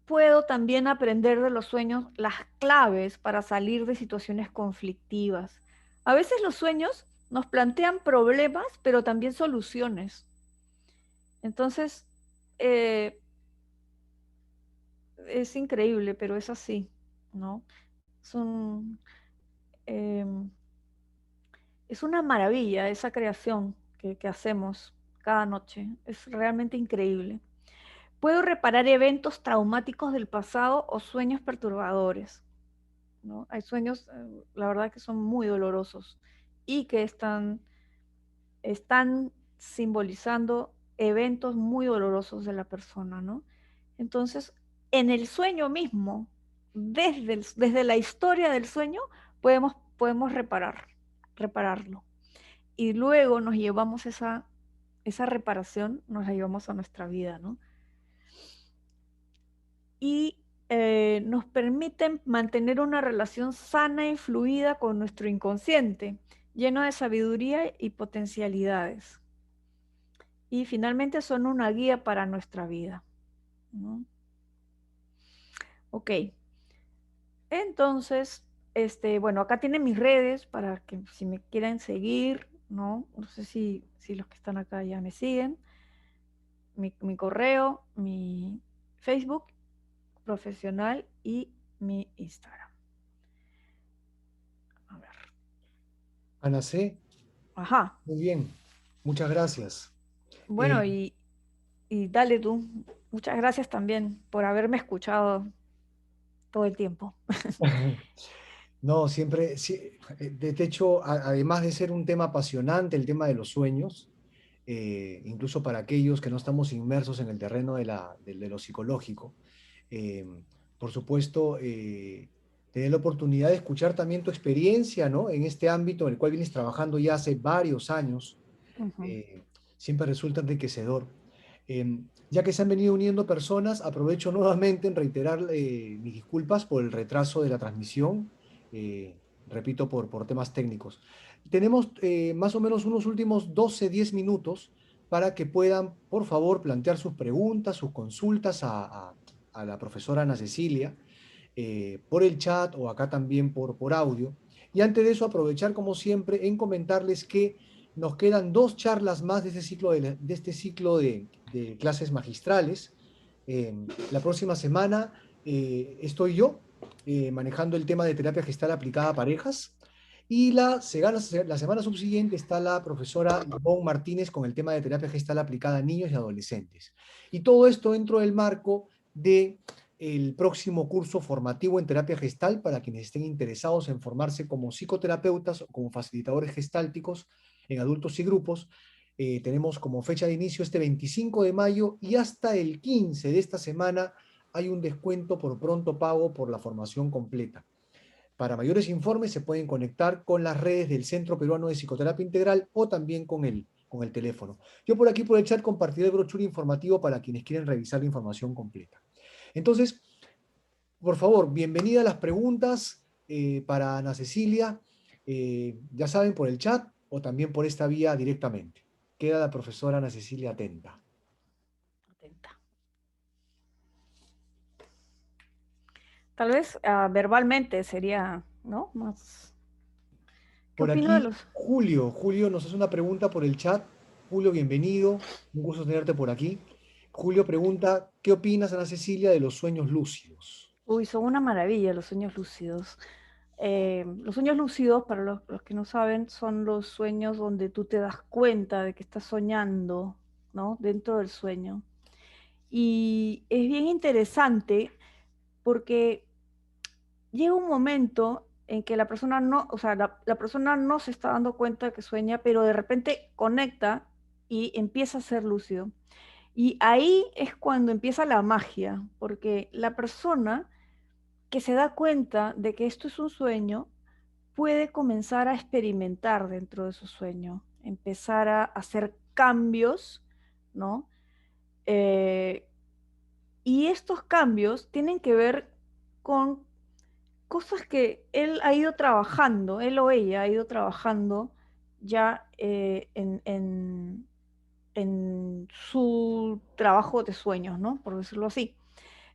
puedo también aprender de los sueños las claves para salir de situaciones conflictivas. A veces los sueños nos plantean problemas, pero también soluciones. Entonces, eh, es increíble, pero es así, ¿no? Es eh, es una maravilla esa creación que hacemos cada noche. Es realmente increíble. Puedo reparar eventos traumáticos del pasado o sueños perturbadores, ¿no? Hay sueños, la verdad, que son muy dolorosos y que están simbolizando eventos muy dolorosos de la persona, ¿no? Entonces, en el sueño mismo, desde la historia del sueño, podemos repararlo. Y luego nos llevamos esa reparación, nos la llevamos a nuestra vida, ¿no? Y nos permiten mantener una relación sana y fluida con nuestro inconsciente, lleno de sabiduría y potencialidades. y finalmente son una guía para nuestra vida, ¿no? Ok, entonces, bueno, acá tienen mis redes para que si me quieren seguir, ¿no? No sé si los que están acá ya me siguen. Mi correo, mi Facebook profesional y mi Instagram. A ver. Ana C., Ajá. muy bien, muchas gracias. Bueno, Eh, y dale tú. Muchas gracias también por haberme escuchado todo el tiempo. no, siempre, de hecho, además de ser un tema apasionante, el tema de los sueños, incluso para aquellos que no estamos inmersos en el terreno de lo psicológico, eh, por supuesto, tener la oportunidad de escuchar también tu experiencia, ¿no? En este ámbito en el cual vienes trabajando ya hace varios años, Ujú. siempre resulta enriquecedor. Ya que se han venido uniendo personas, aprovecho nuevamente en reiterar mis disculpas por el retraso de la transmisión, repito, por temas técnicos. Tenemos más o menos unos últimos 10 minutos para que puedan, por favor, plantear sus preguntas, sus consultas a la profesora Ana Cecilia, por el chat o acá también por audio. Y antes de eso, aprovechar como siempre en comentarles que nos quedan 2 charlas más de este ciclo de clases magistrales. La próxima semana estoy yo manejando el tema de terapia gestal aplicada a parejas. Y la semana subsiguiente está la profesora Ivonne Martínez con el tema de terapia gestal aplicada a niños y adolescentes. Y todo esto dentro del marco de el próximo curso formativo en terapia gestal para quienes estén interesados en formarse como psicoterapeutas o como facilitadores gestálticos en adultos y grupos. Tenemos como fecha de inicio este 25 de mayo y hasta el 15 de esta semana hay un descuento por pronto pago por la formación completa. Para mayores informes se pueden conectar con las redes del Centro Peruano de Psicoterapia Integral o también con el teléfono. Yo por aquí por el chat compartiré el brochure informativo para quienes quieren revisar la información completa. Entonces, por favor, bienvenida a las preguntas para Ana Cecilia. Ya saben, por el chat o también por esta vía directamente. Queda la profesora Ana Cecilia atenta. Atenta. Tal vez verbalmente sería, ¿no? Más. ¿Qué Por opino de aquí, los? Julio nos hace una pregunta por el chat. Julio, bienvenido. Un gusto tenerte por aquí. Julio pregunta, ¿qué opinas, Ana Cecilia, de los sueños lúcidos? Uy, son una maravilla los sueños lúcidos. Los sueños lúcidos, para los que no saben, son los sueños donde tú te das cuenta de que estás soñando, ¿no? Dentro del sueño. Y es bien interesante porque llega un momento en que la persona no, o sea, la persona no se está dando cuenta de que sueña, pero de repente conecta y empieza a ser lúcido. Y ahí es cuando empieza la magia, porque la persona que se da cuenta de que esto es un sueño puede comenzar a experimentar dentro de su sueño, empezar a hacer cambios, ¿no? Eh, y estos cambios tienen que ver con cosas que él ha ido trabajando, él o ella ha ido trabajando ya en su trabajo de sueños, ¿no? Por decirlo así.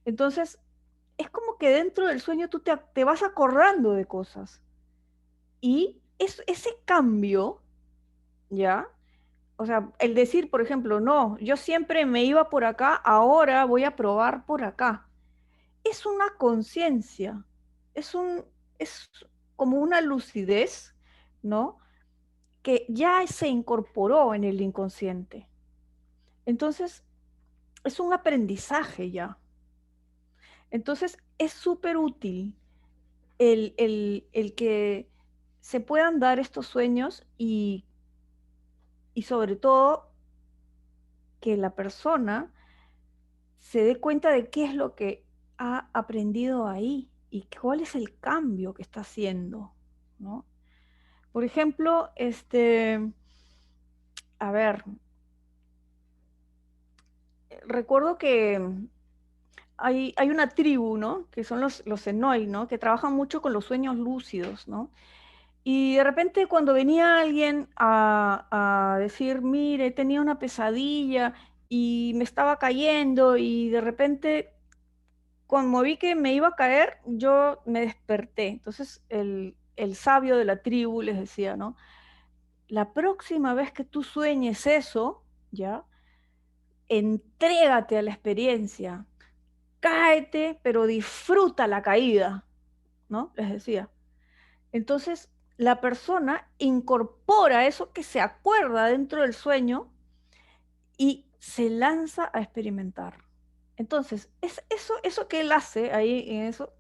Entonces, es como que dentro del sueño tú te vas acordando de cosas. Y ese cambio, ¿ya? O sea, el decir, por ejemplo, no, yo siempre me iba por acá, ahora voy a probar por acá. Es una conciencia, es como una lucidez, ¿no? Que ya se incorporó en el inconsciente. Entonces, es un aprendizaje ya. Entonces, es súper útil el que se puedan dar estos sueños y sobre todo que la persona se dé cuenta de qué es lo que ha aprendido ahí y cuál es el cambio que está haciendo, ¿no? Por ejemplo, a ver, recuerdo que hay una tribu, ¿no? Que son los Enoi, ¿no? Que trabajan mucho con los sueños lúcidos, ¿no? Y de repente cuando venía alguien a decir, mire, tenía una pesadilla y me estaba cayendo y de repente cuando vi que me iba a caer, yo me desperté. Entonces el sabio de la tribu les decía, ¿no? La próxima vez que tú sueñes eso, ¿ya? Entrégate a la experiencia, cáete, pero disfruta la caída, ¿no? Les decía. Entonces, la persona incorpora eso que se acuerda dentro del sueño y se lanza a experimentar. Entonces, eso que él hace ahí en eso,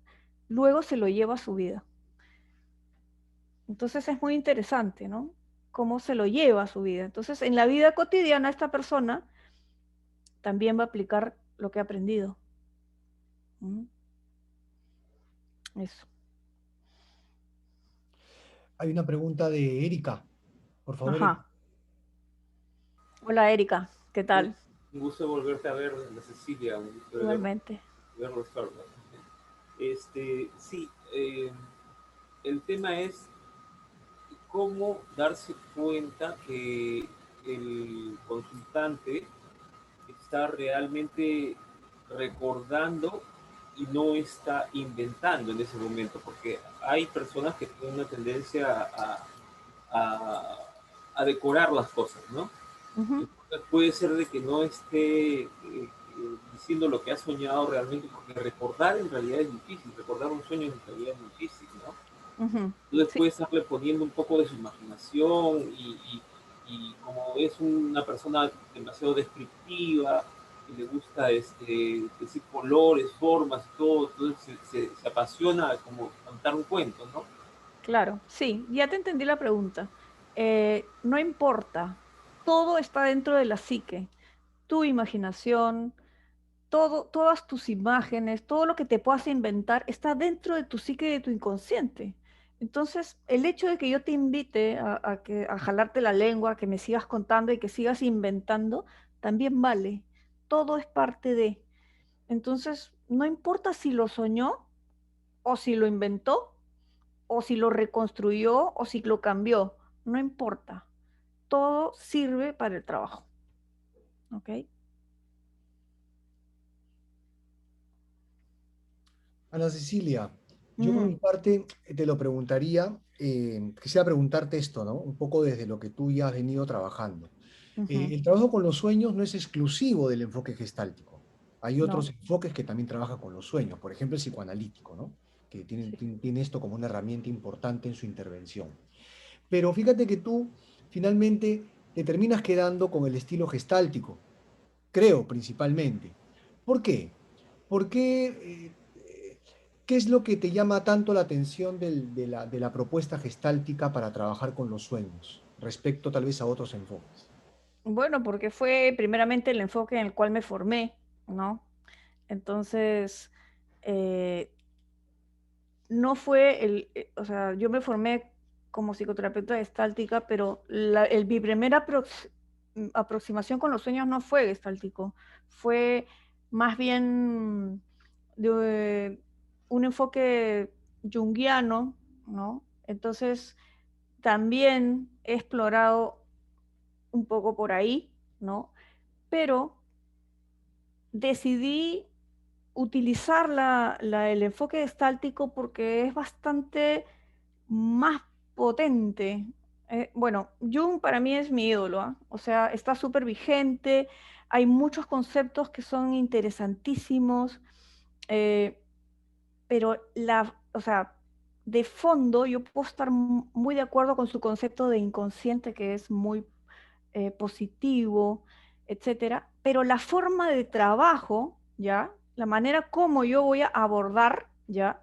luego se lo lleva a su vida. Entonces es muy interesante, ¿no? Cómo se lo lleva a su vida. Entonces, en la vida cotidiana, esta persona también va a aplicar lo que ha aprendido. ¿Mm? Eso. Hay una pregunta de Erika. Por favor, Erika. Ajá. Hola, Erika. ¿Qué tal? Un gusto volverte a ver, Cecilia. Un gusto Igualmente. verlos, Carlos. Sí, el tema es cómo darse cuenta que el consultante está realmente recordando y no está inventando en ese momento, porque hay personas que tienen una tendencia a decorar las cosas, ¿no? Ujú. Entonces puede ser de que no esté diciendo lo que ha soñado realmente, porque recordar en realidad es difícil, recordar un sueño en realidad es difícil, ¿no? Ujú. Entonces Sí, puede estarle poniendo un poco de su imaginación y como es una persona demasiado descriptiva, y le gusta decir colores, formas, todo, entonces se apasiona como contar un cuento, ¿no? claro. Sí, ya te entendí la pregunta. No importa. Todo está dentro de la psique. Tu imaginación, todo, todas tus imágenes, todo lo que te puedas inventar está dentro de tu psique y de tu inconsciente. Entonces, el hecho de que yo te invite a jalarte la lengua, a que me sigas contando y que sigas inventando, también vale. Todo es parte de. Entonces, no importa si lo soñó o si lo inventó o si lo reconstruyó o si lo cambió, no importa. Todo sirve para el trabajo. ¿Ok? Ana Cecilia, yo por mi Mm, parte te lo preguntaría, quisiera preguntarte esto, ¿no? Un poco desde lo que tú ya has venido trabajando. ujú. El trabajo con los sueños no es exclusivo del enfoque gestáltico. Hay No, otros enfoques que también trabajan con los sueños, por ejemplo el psicoanalítico, ¿no? Que sí. tiene esto como una herramienta importante en su intervención. Pero fíjate que tú finalmente te terminas quedando con el estilo gestáltico, creo principalmente. ¿Por qué? ¿Por qué? ¿Qué es lo que te llama tanto la atención de la propuesta gestáltica para trabajar con los sueños respecto tal vez a otros enfoques? Bueno, porque fue primeramente el enfoque en el cual me formé, ¿no? Entonces, eh, no fue o sea, yo me formé como psicoterapeuta gestáltica, pero mi primera aproximación con los sueños no fue gestáltico, fue más bien de un enfoque junguiano, ¿no? Entonces, también he explorado un poco por ahí, ¿no? Pero decidí utilizar el enfoque gestáltico porque es bastante más potente. Bueno, Jung para mí es mi ídolo, ¿ah? O sea, está súper vigente, hay muchos conceptos que son interesantísimos, eh, pero o sea, de fondo yo puedo estar muy de acuerdo con su concepto de inconsciente, que es muy positivo, etcétera, pero la forma de trabajo, ¿ya? La manera como yo voy a abordar, ¿ya?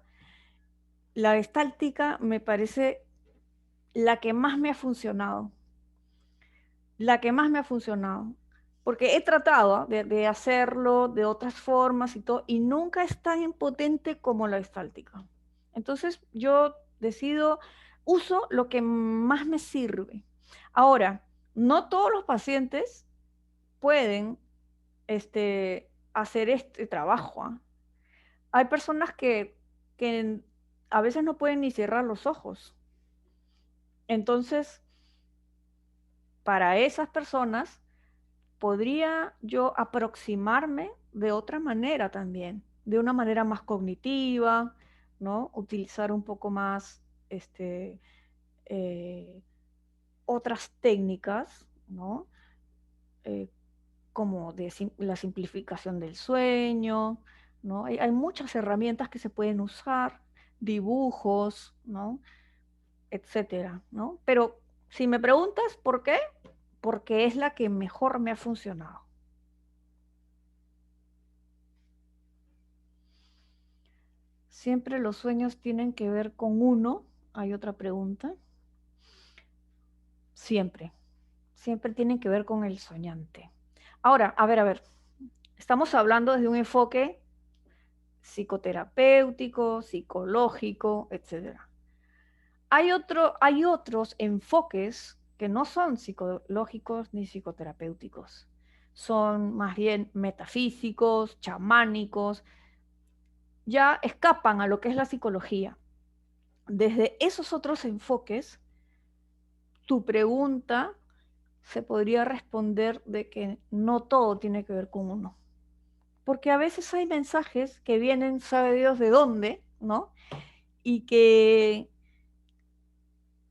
La gestáltica me parece la que más me ha funcionado, la que más me ha funcionado, porque he tratado de hacerlo de otras formas y todo, y nunca es tan impotente como la gestáltica. Entonces yo decido, uso lo que más me sirve. Ahora, no todos los pacientes pueden hacer este trabajo. ¿Ah? Hay personas que a veces no pueden ni cerrar los ojos. Entonces, para esas personas, podría yo aproximarme de otra manera también, de una manera más cognitiva, ¿no? Utilizar un poco más otras técnicas, ¿no? Como la simplificación del sueño, ¿no? Hay muchas herramientas que se pueden usar, dibujos, ¿no? Etcétera, ¿no? Pero si me preguntas por qué, porque es la que mejor me ha funcionado. Siempre los sueños tienen que ver con uno. Hay otra pregunta. Siempre. Siempre tienen que ver con el soñante. Ahora, a ver. Estamos hablando desde un enfoque psicoterapéutico, psicológico, etc. Hay otros enfoques que no son psicológicos ni psicoterapéuticos. Son más bien metafísicos, chamánicos, ya escapan a lo que es la psicología. Desde esos otros enfoques, tu pregunta se podría responder de que no todo tiene que ver con uno. Porque a veces hay mensajes que vienen, sabe Dios de dónde, ¿no? Y que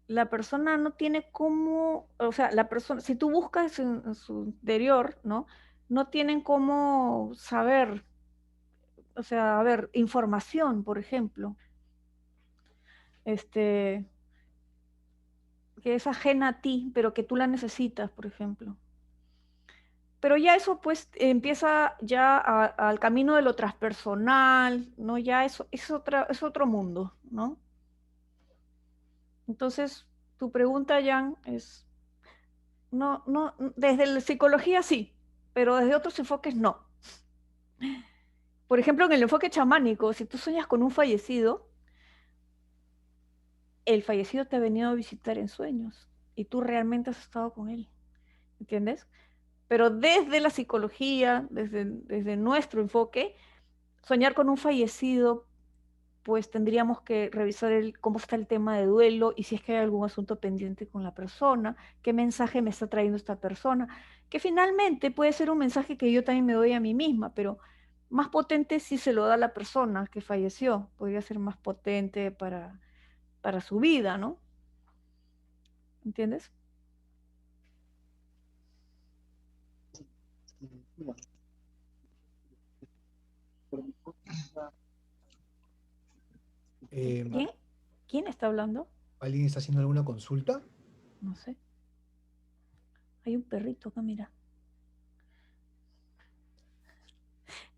la persona no tiene cómo, o sea, la persona, si tú buscas en su interior, ¿no? No tienen cómo saber, o sea, a ver, información, por ejemplo, que es ajena a ti, pero que tú la necesitas, por ejemplo. Pero ya eso pues empieza ya al camino de lo transpersonal, ¿no? Ya eso es otro mundo, ¿no? Entonces, tu pregunta, Jan, es, no, desde la psicología sí, pero desde otros enfoques no. Por ejemplo, en el enfoque chamánico, si tú sueñas con un fallecido, el fallecido te ha venido a visitar en sueños y tú realmente has estado con él, ¿entiendes? Pero desde la psicología, desde nuestro enfoque, soñar con un fallecido, pues tendríamos que revisar cómo está el tema de duelo y si es que hay algún asunto pendiente con la persona, qué mensaje me está trayendo esta persona, que finalmente puede ser un mensaje que yo también me doy a mí misma, pero más potente si se lo da a la persona que falleció, podría ser más potente para su vida, ¿no? ¿Entiendes? ¿Quién está hablando? ¿Alguien está haciendo alguna consulta? No sé. Hay un perrito acá, mira.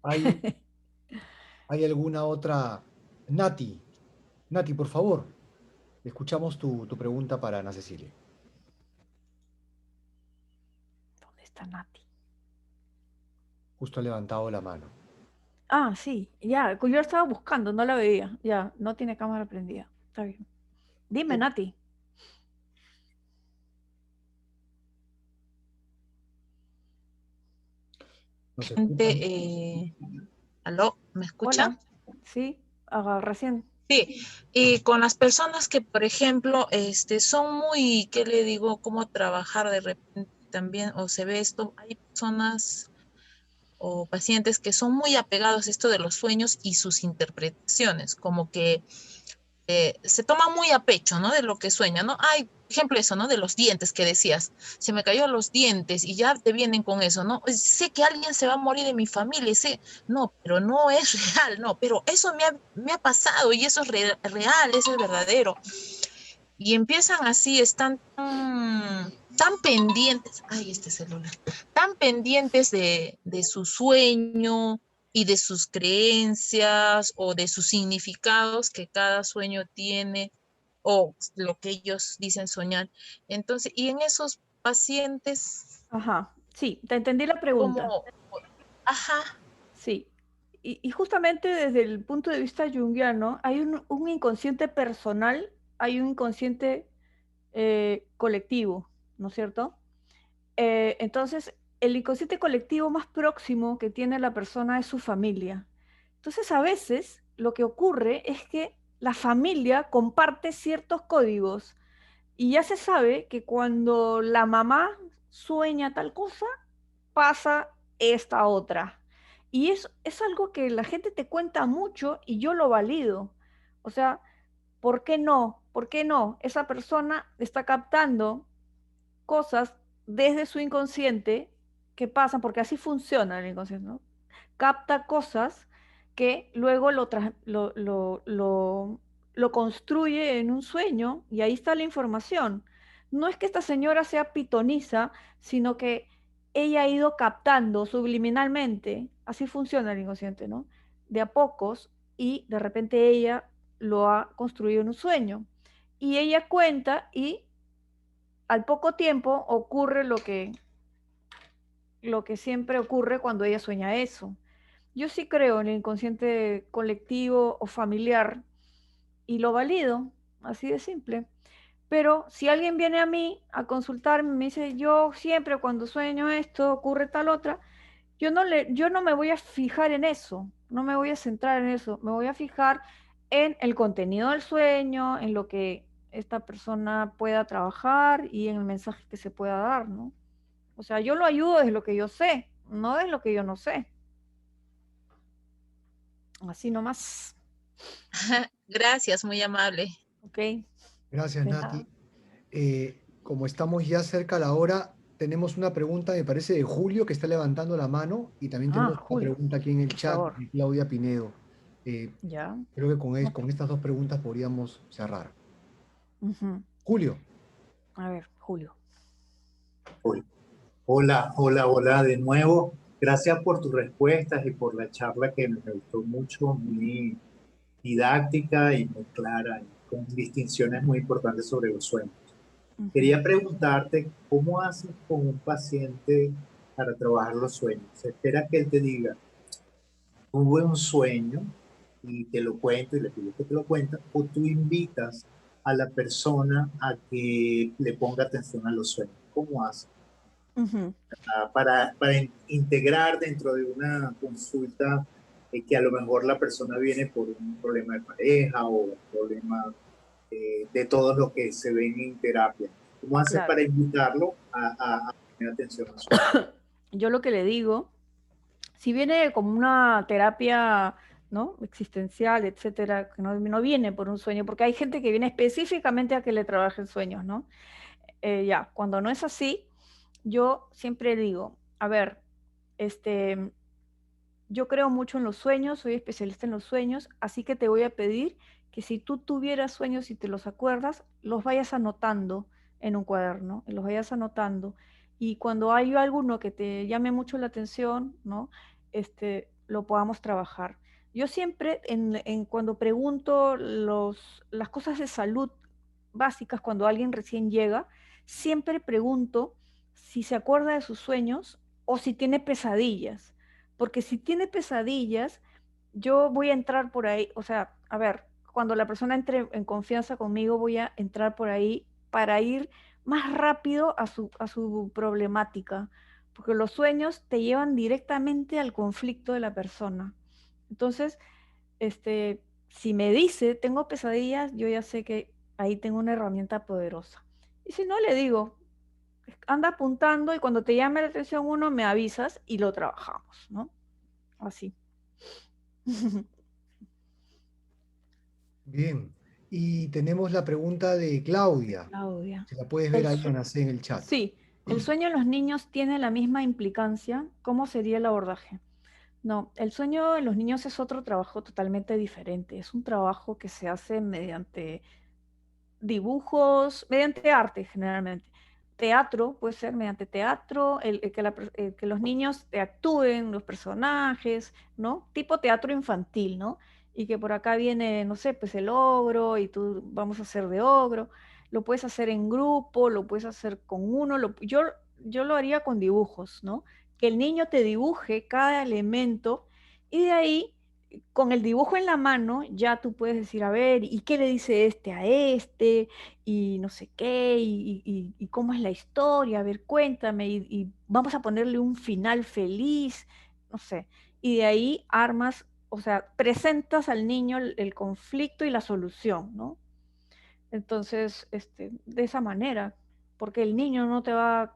¿Hay alguna otra? Nati, por favor, escuchamos tu pregunta para Ana Cecilia. ¿Dónde está Nati? Justo ha levantado la mano. Ah, sí, ya, yo la estaba buscando, no la veía. Ya, no tiene cámara prendida. Está bien. Dime, Nati. Gente, ¿aló? ¿Me escucha? Hola. Sí, recién. Sí, y con las personas que, por ejemplo, son muy, ¿qué le digo? ¿Cómo trabajar de repente también? O se ve esto, hay personas o pacientes que son muy apegados a esto de los sueños y sus interpretaciones, como que se toma muy a pecho, ¿no? De lo que sueña, ¿no? Hay, por ejemplo, eso, ¿no? De los dientes que decías, se me cayó los dientes y ya te vienen con eso, ¿no? Sé que alguien se va a morir de mi familia, sé, no, pero no es real, no, pero eso me ha pasado y eso es real, eso es verdadero. Y empiezan así, están tan pendientes, ay, este celular, tan pendientes de su sueño y de sus creencias o de sus significados que cada sueño tiene o lo que ellos dicen soñar. Entonces, y en esos pacientes, Ajá, sí, te entendí la pregunta. como, ajá. Sí, y justamente desde el punto de vista junguiano, hay un inconsciente personal, hay un inconsciente colectivo, ¿no es cierto? Entonces, el inconsciente colectivo más próximo que tiene la persona es su familia. Entonces, a veces lo que ocurre es que la familia comparte ciertos códigos, Y ya se sabe que cuando la mamá sueña tal cosa, pasa esta otra. Y es algo que la gente te cuenta mucho y yo lo valido. O sea, ¿por qué no? ¿Por qué no? Esa persona está captando cosas desde su inconsciente que pasan, porque así funciona el inconsciente, ¿no? Capta cosas que luego lo construye en un sueño y ahí está la información. No es que esta señora sea pitoniza, sino que ella ha ido captando subliminalmente, así funciona el inconsciente, ¿no? De a pocos y de repente ella lo ha construido en un sueño. Y ella cuenta y al poco tiempo ocurre lo que siempre ocurre cuando ella sueña eso. Yo sí creo en el inconsciente colectivo o familiar y lo valido, así de simple. Pero si alguien viene a mí a consultarme y me dice, yo siempre cuando sueño esto ocurre tal otra, yo no me voy a fijar en eso, no me voy a centrar en eso, me voy a fijar en el contenido del sueño, en lo que esta persona pueda trabajar y en el mensaje que se pueda dar, ¿no? O sea, yo lo ayudo desde lo que yo sé, no desde lo que yo no sé. Así nomás. Gracias, muy amable. Ok. Gracias, De nada. Nati. Como estamos ya cerca a la hora, tenemos una pregunta, me parece, de Julio, que está levantando la mano, y también tenemos una Julio, pregunta aquí en el por chat favor. de Claudia Pinedo. Ya. Creo que con, Ok. con estas dos preguntas podríamos cerrar. Ujú. Julio. A ver, Julio. Hola, hola, hola de nuevo. Gracias por tus respuestas y por la charla que me gustó mucho, muy didáctica y muy clara, y con distinciones muy importantes sobre los sueños. Ujú. Quería preguntarte, ¿cómo haces con un paciente para trabajar los sueños? ¿Se espera que él te diga, tuve un sueño y te lo cuento y le pides que te lo cuente, o tú invitas a la persona a que le ponga atención a los sueños? ¿Cómo haces? Ujú. Para integrar dentro de una consulta que a lo mejor la persona viene por un problema de pareja o un problema de todo lo que se ven en terapia. ¿Cómo haces Claro. para invitarlo a tener atención a su? Yo lo que le digo, si viene como una terapia, ¿no? Existencial, etcétera, que no viene por un sueño, porque hay gente que viene específicamente a que le trabajen sueños, ¿no? Ya, cuando no es así, yo siempre digo, a ver, este, yo creo mucho en los sueños, soy especialista en los sueños, así que te voy a pedir que si tú tuvieras sueños y te los acuerdas, los vayas anotando en un cuaderno, y los vayas anotando. Y cuando hay alguno que te llame mucho la atención, ¿no? Lo podamos trabajar. Yo siempre, cuando pregunto las cosas de salud básicas, cuando alguien recién llega, siempre pregunto si se acuerda de sus sueños o si tiene pesadillas, porque si tiene pesadillas, yo voy a entrar por ahí, o sea, a ver, cuando la persona entre en confianza conmigo, voy a entrar por ahí para ir más rápido a su problemática, porque los sueños te llevan directamente al conflicto de la persona. Entonces, si me dice, tengo pesadillas, yo ya sé que ahí tengo una herramienta poderosa. Y si no, le digo, anda apuntando y cuando te llame la atención uno, me avisas y lo trabajamos, ¿no? Así. Bien. Y tenemos la pregunta de Claudia. Claudia. Si la puedes El ver ahí, sue- Ana C, en el chat. sí, ¿el sueño en los niños tiene la misma implicancia? ¿Cómo sería el abordaje? No, el sueño en los niños es otro trabajo totalmente diferente. Es un trabajo que se hace mediante dibujos, mediante arte generalmente. Teatro, puede ser mediante teatro, que los niños te actúen los personajes, ¿no? Tipo teatro infantil, ¿no? Y que por acá viene, no sé, pues el ogro y tú vamos a hacer de ogro. Lo puedes hacer en grupo, lo puedes hacer con uno, yo lo haría con dibujos, ¿no? Que el niño te dibuje cada elemento y de ahí con el dibujo en la mano ya tú puedes decir, a ver, ¿y qué le dice este a este? Y no sé qué, y cómo es la historia, a ver, cuéntame, y vamos a ponerle un final feliz, no sé. Y de ahí armas, o sea, presentas al niño el conflicto y la solución, ¿no? Entonces, de esa manera, porque el niño no te va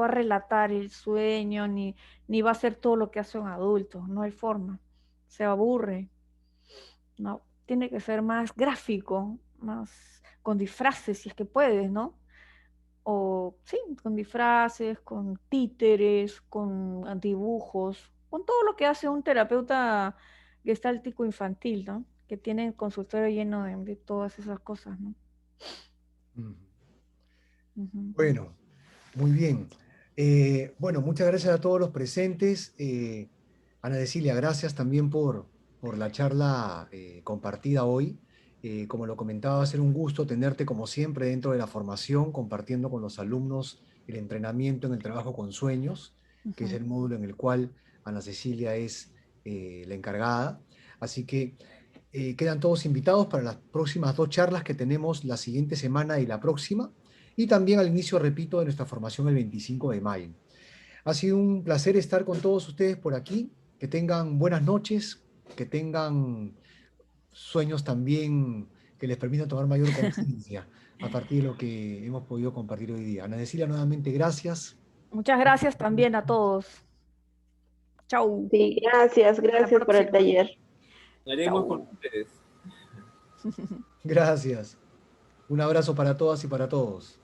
a relatar el sueño, ni va a hacer todo lo que hace un adulto, no hay forma, se aburre, no, tiene que ser más gráfico, más con disfraces, si es que puedes, ¿no? O sí, con disfraces, con títeres, con dibujos, con todo lo que hace un terapeuta gestáltico infantil, ¿no? Que tiene el consultorio lleno de todas esas cosas, ¿no? Mm. Ujú. Bueno, muy bien. Bueno, muchas gracias a todos los presentes. Ana Cecilia, gracias también por la charla compartida hoy. Como lo comentaba, va a ser un gusto tenerte como siempre dentro de la formación, compartiendo con los alumnos el entrenamiento en el trabajo con sueños, que es Ujú. el módulo en el cual Ana Cecilia es la encargada. Así que quedan todos invitados para las próximas 2 charlas que tenemos la siguiente semana y la próxima. Y también al inicio, repito, de nuestra formación el 25 de mayo. Ha sido un placer estar con todos ustedes por aquí. Que tengan buenas noches, que tengan sueños también que les permitan tomar mayor conciencia a partir de lo que hemos podido compartir hoy día. Ana Cecilia, nuevamente gracias. Muchas gracias también a todos. Chau. Sí, gracias, Hasta la gracias por el próxima. taller. Haremos por Chau. ustedes. Gracias. Un abrazo para todas y para todos.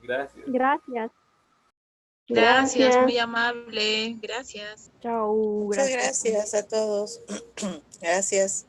Gracias. Gracias. Gracias, muy amable. Gracias. Chau. Muchas Gracias. gracias a todos. Gracias.